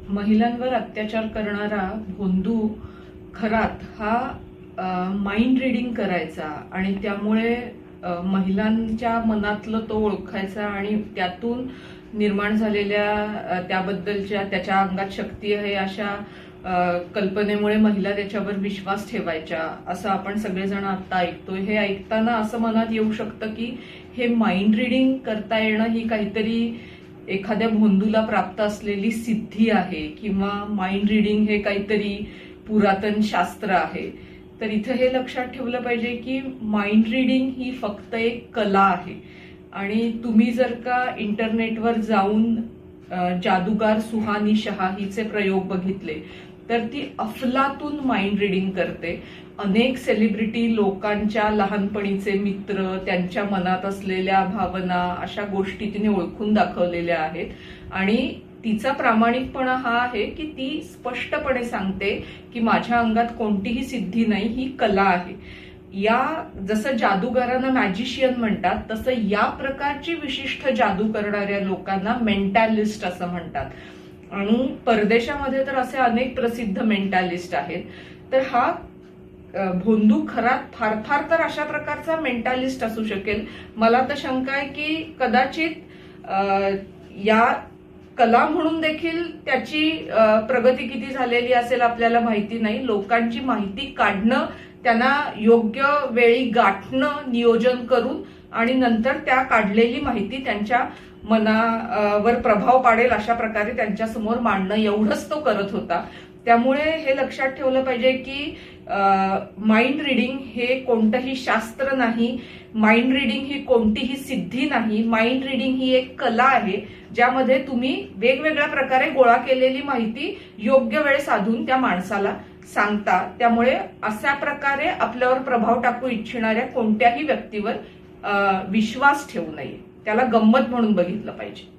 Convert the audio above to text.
महिलांवर अत्याचार करणारा भोंदू खरात हा माइंड रीडिंग करायचा आणि त्यामुळे महिलांच्या मनातलं तो ओळखायचा आणि त्यातून निर्माण झालेल्या त्याबद्दलच्या त्याच्या अंगात शक्ती आहे अशा कल्पनेमुळे महिला त्याच्यावर विश्वास ठेवायच्या असं आपण सगळेजण आता ऐकतोय। हे ऐकताना असं मनात येऊ शकतं की हे माइंड रीडिंग करता येणं ही काहीतरी एखाद्या भोंदूला प्राप्त असलेली सिद्धी आहे किंवा माइंड रीडिंग हे काहीतरी पुरातन शास्त्र आहे। तर इथं हे लक्षात ठेवलं पाहिजे की माइंड रीडिंग ही फक्त एक कला आहे आणि तुम्ही जर का इंटरनेटवर जाऊन जादूगार सुहानी शहा हिचे प्रयोग बघितले तर ती अफलातून माइंड रीडिंग करते। अनेक सेलिब्रिटी लोकांच्या लहानपणीचे मित्र त्यांच्या मनात असलेल्या भावना अशा गोष्टी तिने ओळखून दाखवलेल्या आहेत आणि तिचा प्रामाणिकपणा हा आहे की ती स्पष्टपणे सांगते की माझ्या अंगात कोणतीही सिद्धी नाही, ही कला आहे। या जसं जादूगारांना मॅजिशियन म्हणतात तसं या प्रकारची विशिष्ट जादू करणाऱ्या लोकांना मेंटॅलिस्ट असं म्हणतात आणि परदेशामध्ये तर असे अनेक प्रसिद्ध मेंटॅलिस्ट आहेत। तर हा भोंदू खरात फार फार तर अशा प्रकारचा मेंटॅलिस्ट असू शकेल। मला तर शंका आहे की कदाचित या कला म्हणून देखील त्याची प्रगती किती झालेली असेल आपल्याला माहिती नाही। लोकांची माहिती काढणं, त्यांना योग्य वेळी गाठणं नियोजन करून आणि नंतर त्या काढलेली माहिती त्यांच्या मनावर प्रभाव पाडेल अशा प्रकारे त्यांच्या समोर मांडणं एवढंच तो करत होता। त्यामुळे हे लक्षात ठेवलं पाहिजे की माइंड रीडिंग हे कोणतंही शास्त्र नाही, माइंड रीडिंग ही कोणतीही सिद्धी नाही। माइंड रीडिंग ही एक कला आहे ज्यामध्ये तुम्ही वेगवेगळ्या प्रकारे गोळा केलेली माहिती योग्य वेळ साधून त्या माणसाला सांगता। त्यामुळे अशा प्रकारे आपल्यावर प्रभाव टाकू इच्छिणाऱ्या कोणत्याही व्यक्तीवर विश्वास ठेवू नये, त्याला गंमत म्हणून बघितलं पाहिजे।